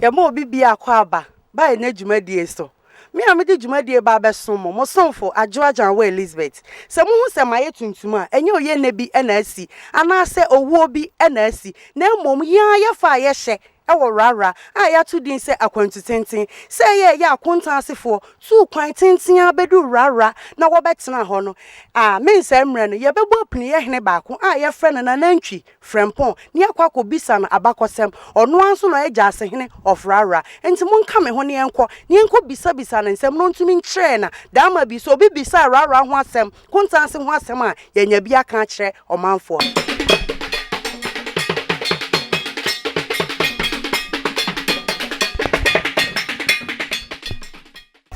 Ya mo bibi akwa aba ba na dwumadie so me am de dwumadie ba beso mo sonfo adwoajan wa Elizabeth se mo hu se maye tuntum a enye oye na bi na asi ana se owuo bi na asi na mom ya ye fa ye hye ewo rara a ya to din se akwantu tenten se ye ya akonta asefo tu kwan tenten abedu rara na wo betena ho no me nsamre no ye bebo apni ye hene baako a ye frɛ no na nantwi Frimpong ne akwa kobisa na abakosem ono anso no ye Gyasehene of rara enti monka me ho ne enko bisa na nsem no ntumi nkyerɛ na dama bi so obi bisa rara ho asem konta ase ho asem a ye nya bi aka kyerɛ omanfo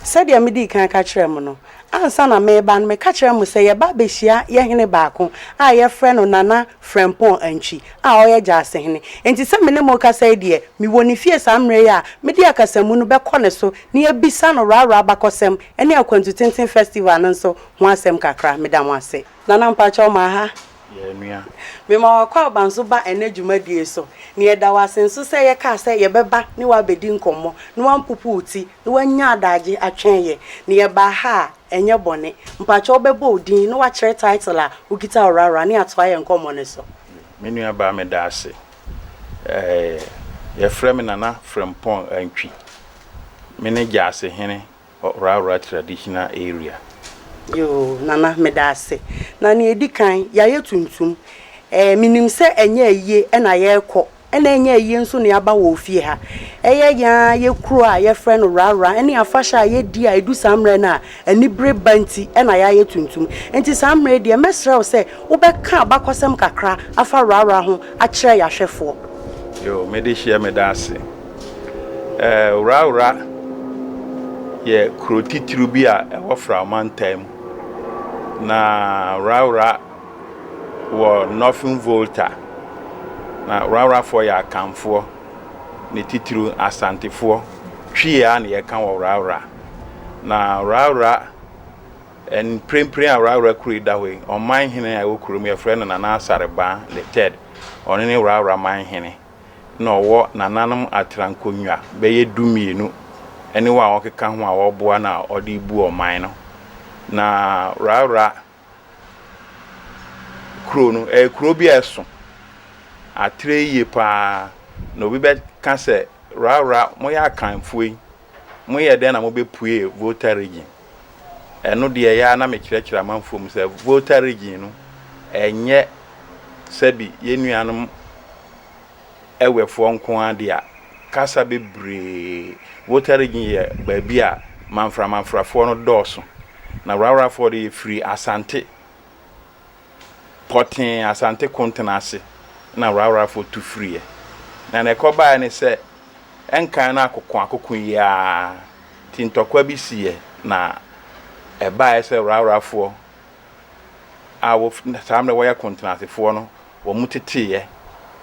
said ya midi kan ka kyerɛ mo no ansa na meba no me ka kyerɛ mo sɛ ye ba behia ye hene baako a ye frɛ no nana Frimpong antwi a oye Gyasehene enti sɛ me ne mo ka sɛ de me woni fie samre ya me de akasamu no bɛkɔ ne so ne abisa no rara bakɔsɛm ene akwantu tenten festival no so ho asɛm kakra me da mo ase nana mpa kyɛw ma ha nua me ma wakwa banso ba ene dwumadie so ne ye da wasenso se ye ka se ye beba ne wa bedi nkommo ne wan pupu uti ne wanya adaje atwen ye ne ye ba ha enye bone mpacho beba odin ne wa kire title a ukita orara ne ato aye nkommo ne so me nua ba me da ase ye frɛ me nana Frimpong antwi me ne Gyasehene Worawora traditional area. Yo nana medase na ne edikan ya yetuntum minim se enye aye na ye kɔ na enye aye nso ne aba wo fie ha eye ya ye kuro a ye frɛ no rara ene afahya ye di a edu samre na ani bre banti na ya yetuntum enti samre de mesrew se wo bɛka abakɔsɛm kakra afa rara ho a kyerɛ ya hwɛfo yo me de hia medase Worawora ye kuro titiru bi a ɛwɔ Frimpong na Worawora wo nothing volta na Worawora for ya kamfo ne titiru asantefo twia na ye kan Worawora na Worawora en prempre a Worawora kuri da we oman hene a wo kuro me frɛ no nana asareba le ted one ne Worawora man hene na owo nananom atrankonwa be ye dumienu ene wa okeka ho a wo boa na odi bu oman no na Worawora kuro no kuro bi eso atre ye pa no bi be ka se Worawora mo ya kanfoi mo ye den na mo be pue voter region eno de ya na me kyerɛkyerɛ manfo mu se voter region no enye sabi ye nuanom ewefo nko ade a kasa bebre voter region ye ba bi a manfrafo no dɔɔso na Worawora for the free asante potin asante kontenase na Worawora for to free na ne koba ne se enkan na akoko ya tintokwa bi sie na eba ese Worawora for awo samle waya kontenase for no wo muteteye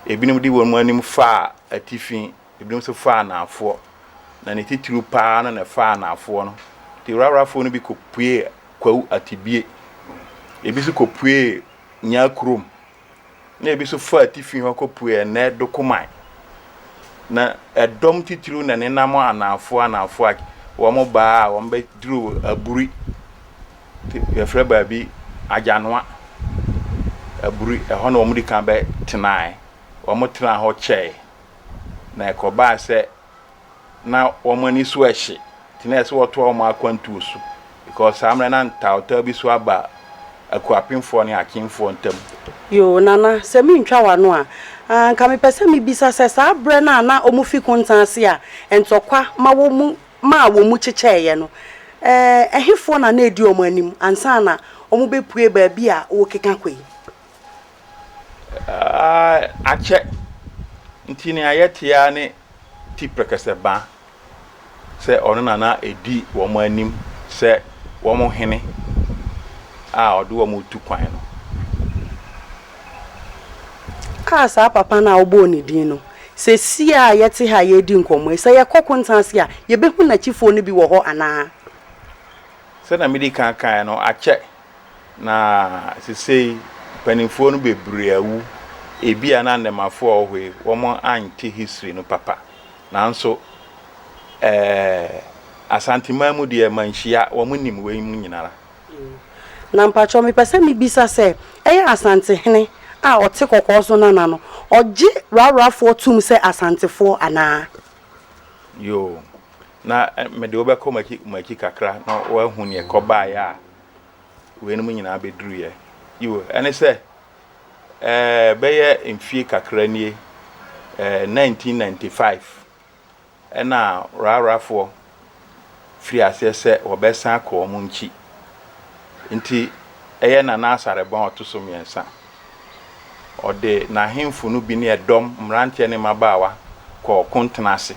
ebinim di wo mu anim fa atifin ebinim so fa na afo na ne titiru pa na ne fa na afo no ti Worawora fo no bi kopue kwawu atibie ebi so kopue nya krom na ebi so fa atifin ho kopue na dokuman na edom titiru na ne nam anafo a wo mo ba wo mbe duru aburi ye frɛ ba bi ajanoa aburi ho na wo mo di kan be tenai wo mo tena ho che na ekoba se na wo mo ni so ehye tinese woto o ma kwantu so because amre na ntauta bi so aba akuapemfo ne akemfo ntam yo nana se mi ntwa wano a nka me pese mi bisa se sa abre na omufi kontanse a entokwa ma wo mu kyekyeeye no ehifo na edi omo anim ansa na omu bepue ba bi a wo keka kwai ache ntini ayetia ne tiprekese ba se ono na edi wo mo anim se wo mo hene a odo wo mo tukwan no sa papa na obo ni din no se si a yete ha ye di nkomo se ye kokontanse a ye behu na chifo no bi wo ho ana se na medi kan no ache na sesei panimfo no bebre ebi ana ndemafo ohwe wo mo anti history no papa nanso asantima mu de manhia wo munim we mu nyinara na mpacho me pese me bisa se Asantehene a ote kokko so nana no oje rawrafo tum se asantefo ana yo na me de obekọ maki kakra na wa hu ne koba ya we no nyina beduru ye yo ene se beye mfie kakra nie 1995 ena rawrafo free asese obesan akọ mu nchi nti eye na asare bon otoso miensa ode na hemfu no bi ne edom mrante ne mabawa ko kontenase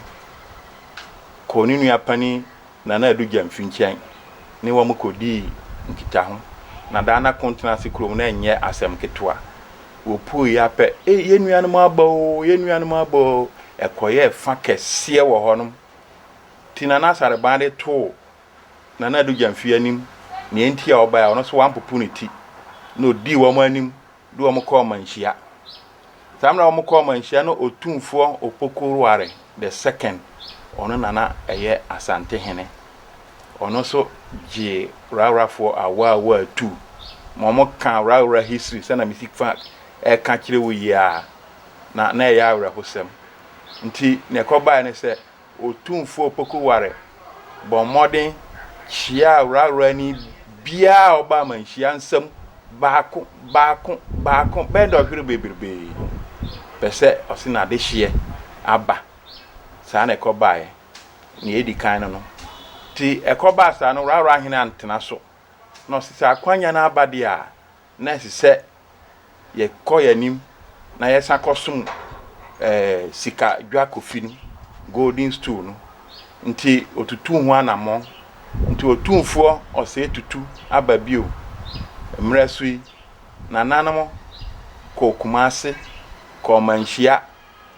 ko ni nua pani na adu Gyamfinkian ne wo mkodi nkita ho na da na kontenase krom na enye asem ketwa wo pu ya pe ye nuanom abo ekoye fa kese wo honom ti na asare ban de to na adu Gyamfianim ne enti a obaya ono so wampopu ne ti no di wo manim do mo ko manhia samra mo ko manhia no otumfo opokuruare the second ono nana eye Asantehene ono so je rawrafo awa tu mo kan rawra history sana music fa e ka kire wo ya na ya awrahosem nti ne ko ba ne se otumfo opokuruare bo modern chia rawra ni bia oba manhia nsam baako bend of bebrebe pese osina de hye aba sa na ekobae ni edi kan no ti ekoba sa no rawra hene antena so no sisa akwanya na abade a na sise ye koyanim na ye sakosum sika dwa kofi no golden stool no nti otutu ho anamo nti otumfo ose tutu aba bio mresui na nanamo ko Kumase ko manhia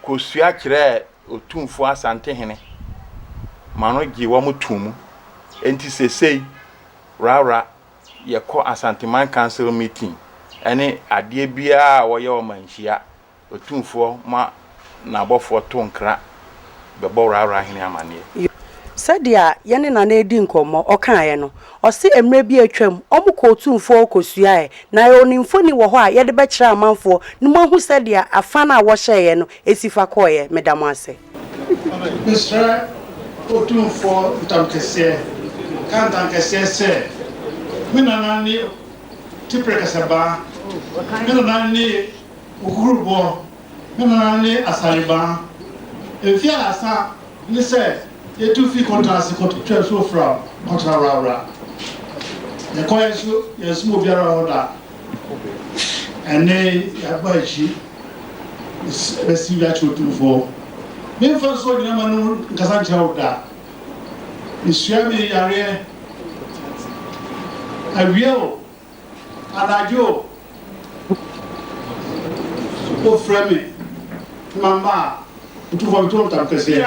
ko sua kire otumfo Asantehene mano gi wo mutumu enti sesei rawra ye ko Asanteman council meeting ene ade bia wo ye wo manhia otumfo ma na bofo tonkra bebo rawra hene amane sadia yene na edi nkomo okaye no osi emre bi atwam omuko otumfo okosua na onimfo ni wo ho a yede be kira amanfo ni mo hu sadia afana wo hyeye no esifa koye medamo ase Mr. Otumfo ntamkese kantankese se minanani tiprekasaba minanani ukurubo minanani asariba efia asa ni se ye tu fi contrast ko so from rawra the koyesu yesu obiara hoda ene ya baji besi ya Otumfo me fa so ni manu nkasa nchawda isuami yare awieo adajo o frame mama Otumfo ntamkese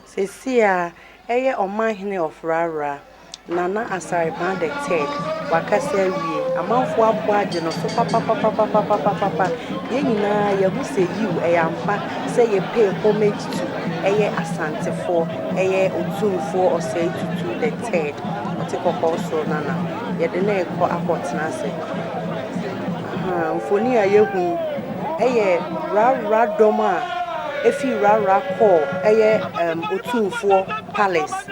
Sesia eye omahene of Rawra Nana Asariban the third wakase wie amanfo abo age no so papa ye nyina ye hu se yiw eyampa se ye pay homage to eye Asantefo eye Otumfo osei tutu the third oti kokko so nana ye de na ekọ akọtena se mfoni a ye hu eye Rawra doma efi Rawra call eye Otumfo palace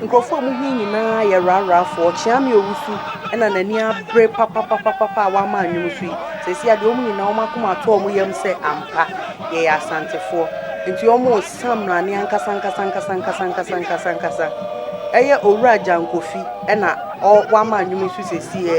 nkrofo mu hu nyina ye Rawra fo chiame owusu ena nani abre papa wa ma anwum su sesi ade omu nyina o makoma to omu yam se ampa ye Asantefo nti omu samrane ankasa eye owura jankofi ena o wa ma anwum su sesi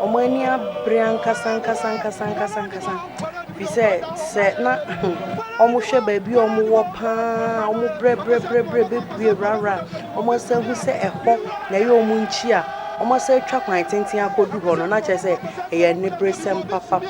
omania briankasa fi se na omu hwe baabi omu wo pa omu bre bebue Rawra omu se hu se eho na ye omu nchi a almost say track my tinting I could do on not just say a nibrism papa.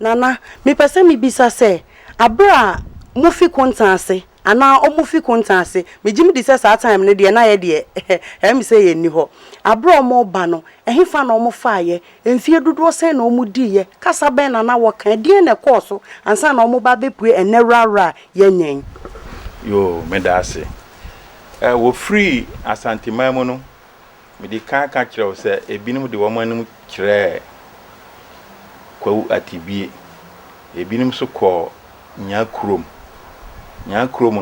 Nana, me pese mi bisa se abra mufi kontanse ana omufi kontanse me jimi di se sa time ne de na ye de em se ye ni ho abra omo ba no ehifa na omo fa ye emfie dodo se na omo di ye kasa ben na wo kan de na course ansa na omo ba bepue enewrara ye nyen yo me da ase wo free asantimamu no me di kan kire wo se ebinim de wo manum kire kwawu atibie ebinim so ko nya krom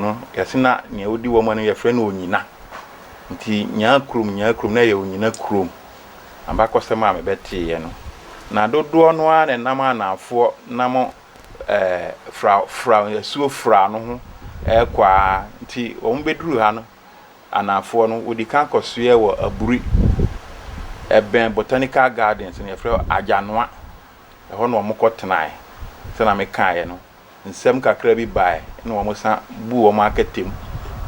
no yasina ne odi wo manu yefre na onyina nti nya krom na ye onyina krom amba kosema me beti ye no na dodo no a ne nam anafo nam fra yasuo fra no ho kwa nti wo mbeduru ha no anafo no odi kan kosoe wo aburi eben botanical gardens ne yefre ajanoa ho no omokotenae se na me kae no nsem kakra bi bae na omosa bu o marketem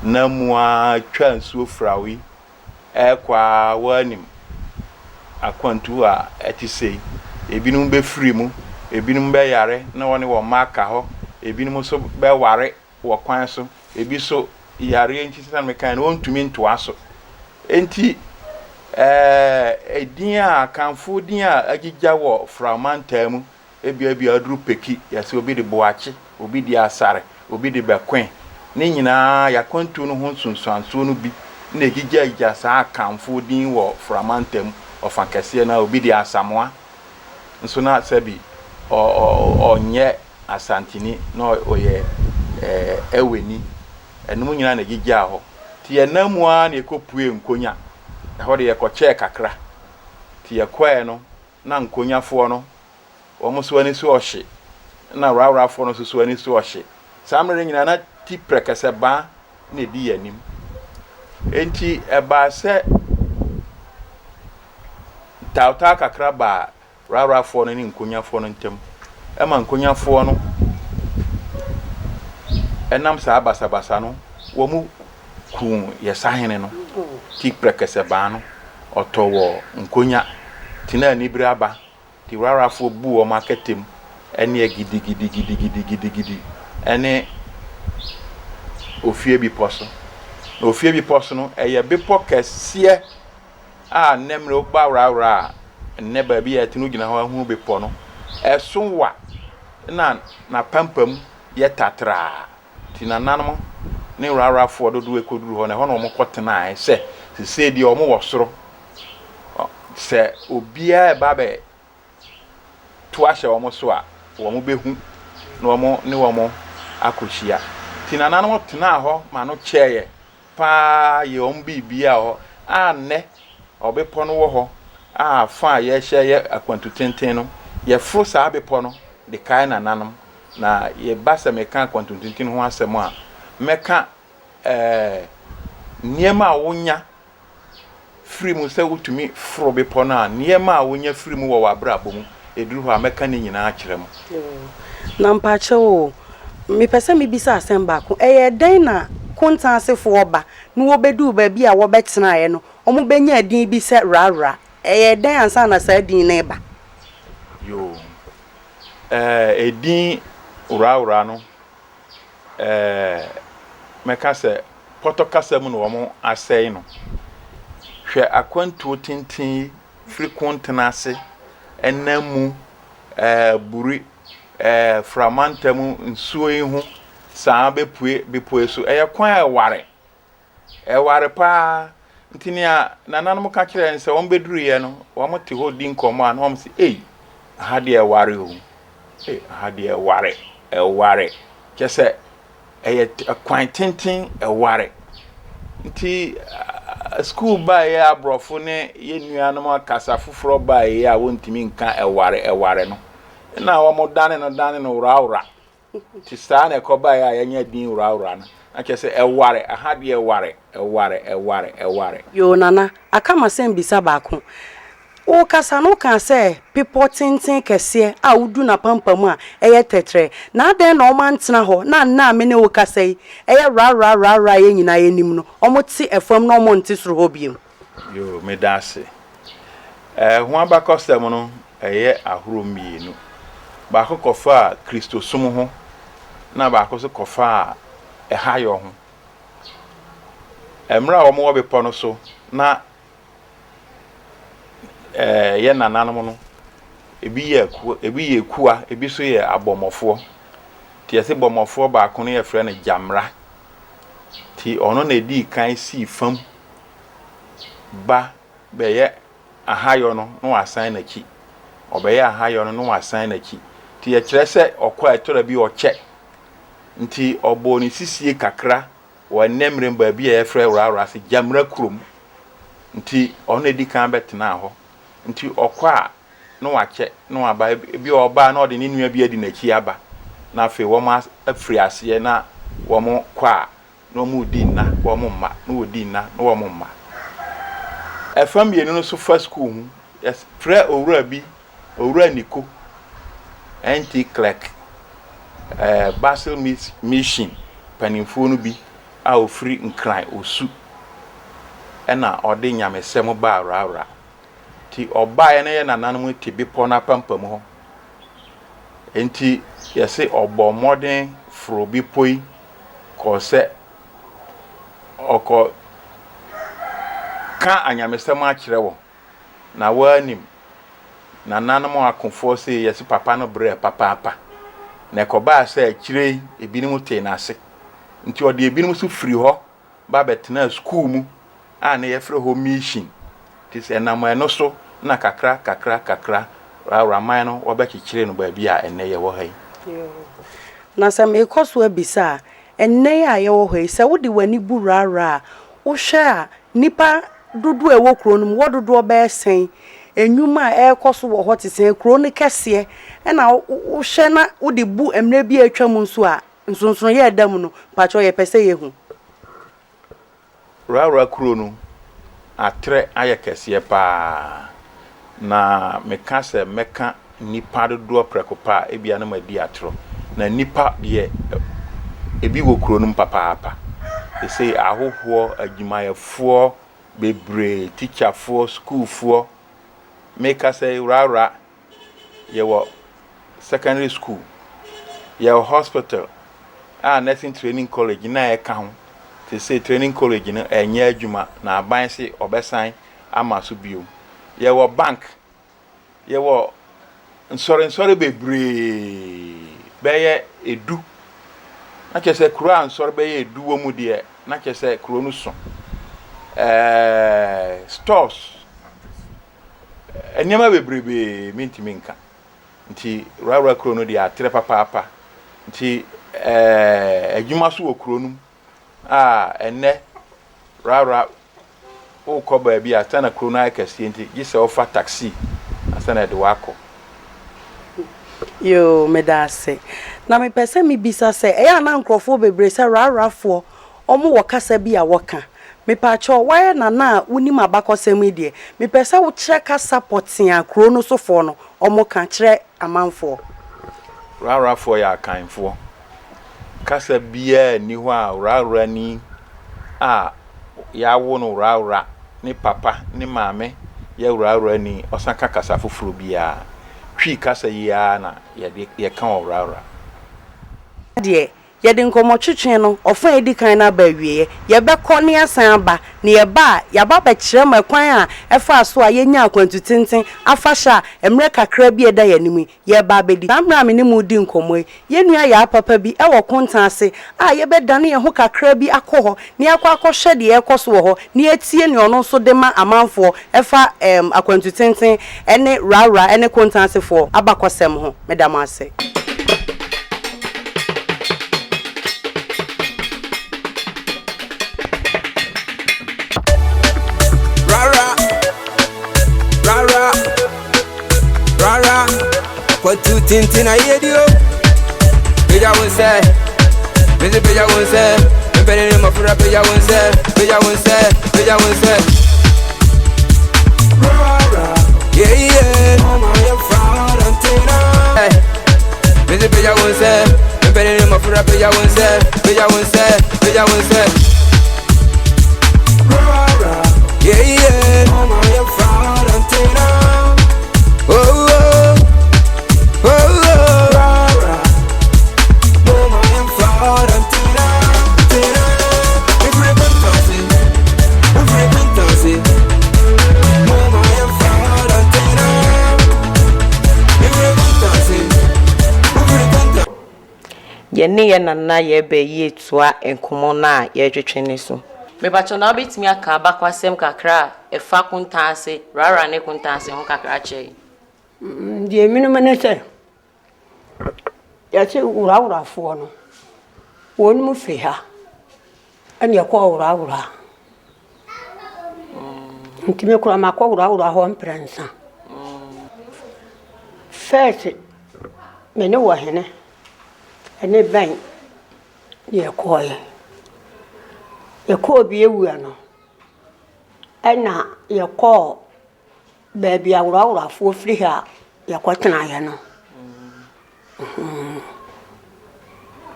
na mua twa nsuo frawi kwa wanim akwantu a etisei ebinum be free mu ebinum be yare na woni wo maka ho ebinum so be ware wo kwan so ebi so yare enti se na me kae no wontumi nto aso enti edin a kanfo din a agigya wo framantamu ebia aduru peki yase obi de boache obi de asare obi de bekwen ne nyina yakwantu no ho sunsuanso no bi na egigya saa kanfo din wo framantamu ofankese na obi de asamoa nso na sabi onye asantini na oye eweni enum nyina na egigya ho ti enamu a na ekopue nkonya hode ye ko che kakra ti ye kwae no na nkonyafo no omo so ani so ohye na rawrafo no so ani so ohye samre nyina na ti prekese ba na di yanim enti eba se tauta kakra ba rawrafo no ni nkonyafo no ntem ema nkonyafo no enam sa abasabasa no wo mu ku Gyasehene no ti prekese ba no otowo nkonya tina anibri aba ti rarafo bu o marketem ene gidi ene ofie bi poso no ofie bi poso no eye bepo kese a nemre ogba rawra ne ba bi atinu gina ho hu bepo no esowa na pampam ye tatra tina nanom ne rarafo dodo ekoduru ho na ho no mo kotena se di omo wosoro se obia babe to ahye omo so a omo behu na omo akohia tinana no tena ho ma no cheye pa ye omo bibia ho anne obepo no wo ho fa ye hye ye akwantu tenten no ye fro sa abepo no de kai na nanom na ye basa meka akwantu tenten ho asem a meka niema wonya free mu se wutumi fro bepo na niema wonya free mu wo wabrabo mu eduru ho ameka ne nyina akire mu na mpache o me pese me bisa asem ba ko den na kontansefo oba no wo bedu ba bi a wo betena ye no omo benya din bi se rara den ansa na sa din na ba yo edin urawura no meka se potokasa mu no omo asei no hwe akwantu tintin free kontenase enamu buri framantamu nsuo ihu saa bepue so kwan eware pa ntini a nananum ka kire nse won beduru ye no won te ho di nkomo a na won se ahade eware o ahade eware kese kwan tintin eware nti school ba ya abrofo ne ye nuanum akasa foforo ba ya wontimi nka eware no na wo mo dane no urawura ti sa na ko ba ya nya din urawura ake say eware ahade eware yo nana aka masem bisa baako o kasa no kan say people tintin kese a wudu na pampamu a eye tetre na den na o mantena ho na me ne o kasa yi eye ra ye nyina ye nim no o moti efam no mo nti soro ho biem yo me dase ho abakosem no eye ahoro mienu ba kofa Kristo sum ho na ba ko so kofa ehayo ho emra wo mo be pono so na ye nananom no ebi ye kuwa ebi so ye abomofo ti ese bomofo ba ko no ye frɛ no Gyamra ti ono na edi kan si fam ba be ye ahayo no no asan na ki obeye ahayo no asan na ki ti ye kyerɛ sɛ okwa etora bi oche nti obo ni sisie kakra wa nemre mba bi ye frɛ Worawora se Gyamra kurom nti ono edi kan betena ho nti okwa no wache no aba bi oba na odi ni nua bi adi na ki aba na afi wo ma afiri ase na wo mo kwa no mu di na wo mo ma no odi na no wo mo ma efam ye no so first school hu yes pre owura niko anti clerk Basil mission panimfo no bi a ofri nkran osu ena odi nyamesem ba Worawora ti obaye na ye nananom ti bipo na pampam ho enti yese obo modern fro bipoi ko se oko ka anyamesem a kire wo na wanim nananom akonfo se yese papa no bre papa na ekoba se kire ebinim te na ase nti ode ebinim so firi ho ba betena school mu a na ye frɛ ho mission ti se na mo eno so na kakra Worawora man no obekikire no ba bia enne ye wo hai na se me koso abisa enne ya ye wo hai se wodi wani bu Worawora wo hwe a nipa dodo e wo kro no wo dodo ba sen enwuma e koso wo hot sen kro no kese e na wo hwe na wodi bu emre bi atwa mu nso a nsonson ye edam no pacho ye pese ye hu Worawora kro no atre aye kese pa na meka se meka nipa dodo prekopa ebia na madi atro na nipa de ebi wo kro no papa they say ahoho agimayefo bebre teacherfo schoolfo meka say Worawora ye wo secondary school ye wo hospital nursing training college na e ka ho they say training college no enye adwuma na aban se obesan amaso bio ye wo bank ye wo nsore bebre beye edu na kese kro ansore beye edu wo mu de na kese kro no so stores enyama bebrebe mintimi nka nti Worawora kro no de atre papa nti adwuma so wo kro no enne Worawora o ko ba bi atana kro no akase nti gise ofa taxi asana de wako yo medase na me pese mi bisa se eya na nkrofo bebre se Worawora omo wokasa bi a woka me pacho why na unim abakosem die me pese wo kire ka supporting akro no sofo no omo ka kire amanfo Worawora ya kanfo kasa bia ni ho a Worawora ni ya wo no Worawora ni papa ni mame ya Worawora ni osaka kasa foforo bia twi kasa ya na ye kan Worawora de ye de nkomo twetwe no ofan edi kan na ba wie ye be kɔ ne asan ba ne ye ba ya ba ba kire ma kwan a efa so a ye nya akwantu tenten afa sha emre kakra bi eda ya nimu ye ba bedi amra me ne mu di nkomo ye nua ya papa bi e wo kontan ase a ye be dane ye ho kakra bi akɔ ho ne akɔ hwe de ye kɔ so ho ne etie ne ono so de ma amanfo efa akwantu tenten ene Worawora ene kontan ase fo abakɔsem ho medam ase What you tintin I hear you? Beja won say, pere ni mafura peja wonse yeah yeah mama ya farantina Mese peja wonse me pere ni mafura peja wonse yeah yeah mama ya farantina oh mama ya farantina Yene nana ye be ye toa enkomo na ye twetwene so me bacho na obetimi aka abakwasem kakra e fa kuntanse rara ne kuntanse ho kakra che die minu menese ya che urawura fo no wonu mu fi ha ani yakọ urawura ntime kura makọ urawura ho mprensa first me ne wo hene ene ban ye koye ye ko bi ewu ano ena ye ko baby awura fo firi ha ye ko tena ye no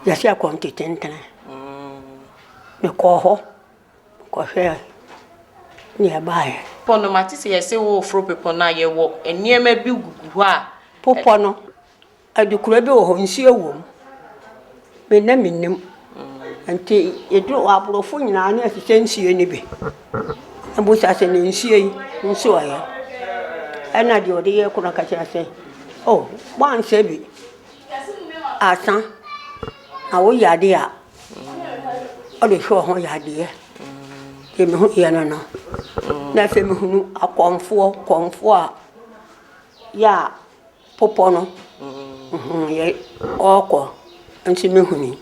ya sia ko ntitentene me ko ho ko hwe ni abaye pono matisi ye se wo fro pepo na ye wo eniema bi gugu a popo no adukura bi wo ho nsi ewo me na minnim anti yedu abrofo nyina na asise nsie ni bi abusa se ne nsie yi nso aye ana di odi ye kuna ka kira se oh wan se bi asan na wo yade a odi hwo ho yade e me hu ye no no na se me hunu konfo a ya popo no ye oko anti me huni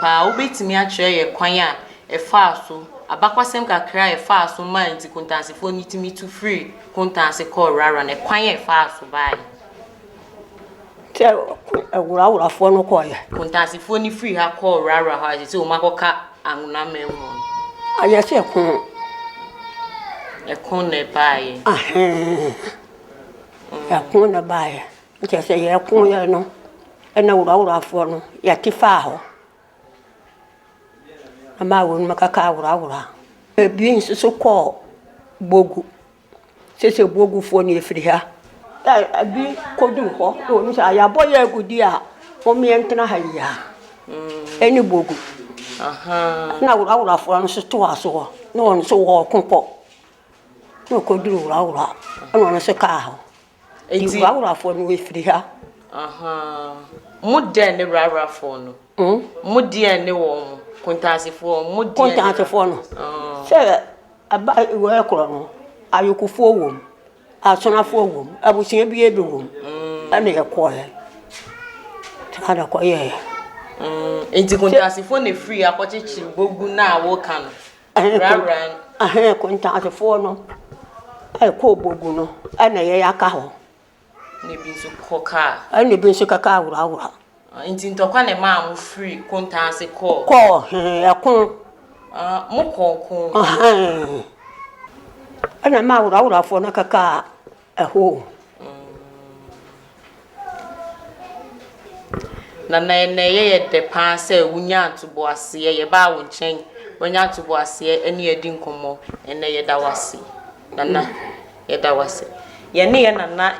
pa obetimi akire ye kwan a e fa so abakwasem kakra e fa so ma nti kuntanse fo nitimi to free kuntanse call rara ne kwan e fa so bai te awura fo no ko ye kuntanse fo ni free ha call rara ha se o makoka anuna menwo aya se kun ne bai ya kun na bai nti se ye kun ye no ena awura fo no ya ti fa ho ama won makaka awura bi nso ko bogu sese bogu fo ni efiri ha abi kodu ho o ni sa ya boye agudi a o mi entena ha ya eni bogu na awura fo no so to aso no on so wo konpo no kodu awura no se ka ho enti awura fo no efiri ha mudde ne rara fo no mudde ne wo kuntasifo mudde kuntasifo no se aba we ekro no ayukufo wom asonafo wom abusin bi ebe wom ana yekoye tada koye enti kuntasifo ne free akochichi bogu na wo kan rara kuntasifo no ai ko bogu no ana ye yaka ho ne bi so koka ani bi so kaka awura enti ntokwa ne ma am free kuntansi ko yakun mo konkon ana ma awura fo na kaka eho na ye de pan se wunya ntubo ase ye ba wo nchen wunya ntubo ase ene ye di nkomo ene ye da wase nana ye da wase ye ne ye nana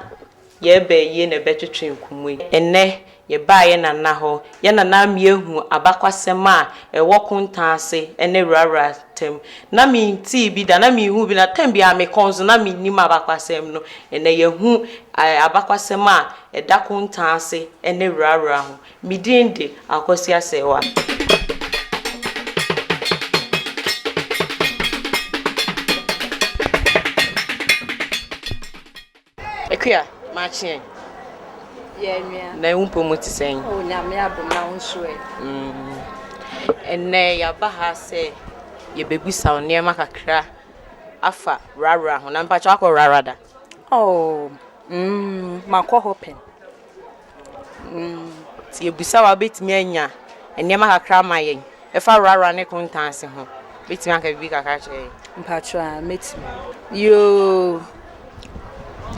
ye be ye ne betwetwe nkomo ene ye ba ye nana ho ye nana miehu abakwasem a ewo kuntanse ene rara tem na mi ti bi da na mi hu bi na tem bi a me konzo na mi nim abakwasem no ene ye hu abakwasem a eda kuntanse ene rara ho mi dinde akosi asewa ekia machine na umpo mutisen o nyame adom na wonso enne ya baha se ye bebusa onema kakra afa rara ho na mpacho akọ rara da makọ hopen ti ebusa wa betimi anya enema kakra mayen efa rara ne kontanse ho betimi aka bibi kaka che mpatwa metimi yo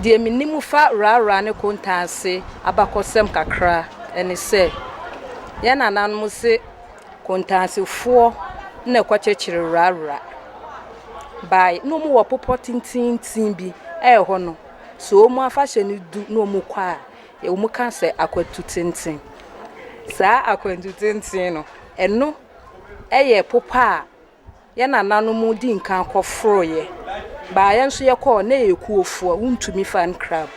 de minimu fa rara ne kontanse abakosem kakra ene se ya nananum se kontanse fo na kwachechire rara bai no mu wo popo tintin bi ho no so mu afahye ne du no mu kwa e mu kan se akwatu tintin sa akwatu tintin no eno eye popa ya nananum mu di nkan kofro ye ba ya nso ye call na ekuofo wuntumi fan crab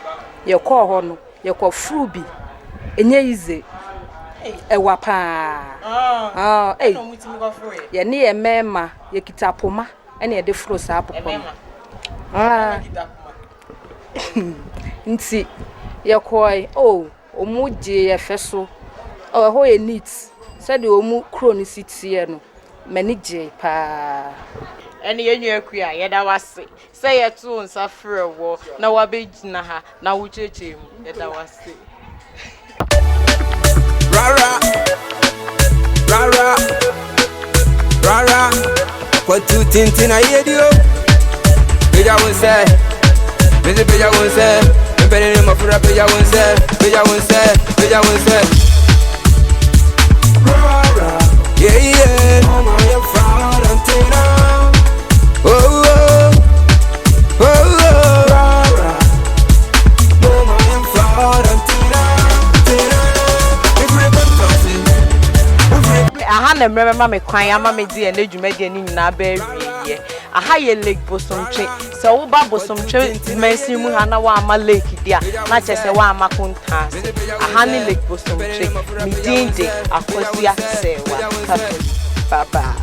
ye call ho no ye kofru bi enye ize ewa pa no mutimi kofro ye ye ne ye mema ye kitapoma ene ye de fro sa apopom nti ye koi omu je ye feso ho ye neat said omu kroni sitie no mani je pa ene yenyu akua yeda wase say ye to nsa frɛ wo na wabegina ha na wo chechemu yeda wase Rara, rara, rara. What you tintin I hear you? Beja won't say, Mr. Beja won't say, I'm better than my friend. Beja won't say, Beja won't say, Beja won't say. Rara, yeah yeah. Oh my, you're fine until now. Oh oh, oh oh. Rara, oh my, you're fine until now. aha na mrema me kwan ama me di ene dwumadi ani nyina ba wiye aha ye lake bosomtwe se wo ba bosomtwe mansi mu ha na wa ama lake dia na chese wa ama kontanse aha ni lake bosomtwe mi dinde akosia sewa baba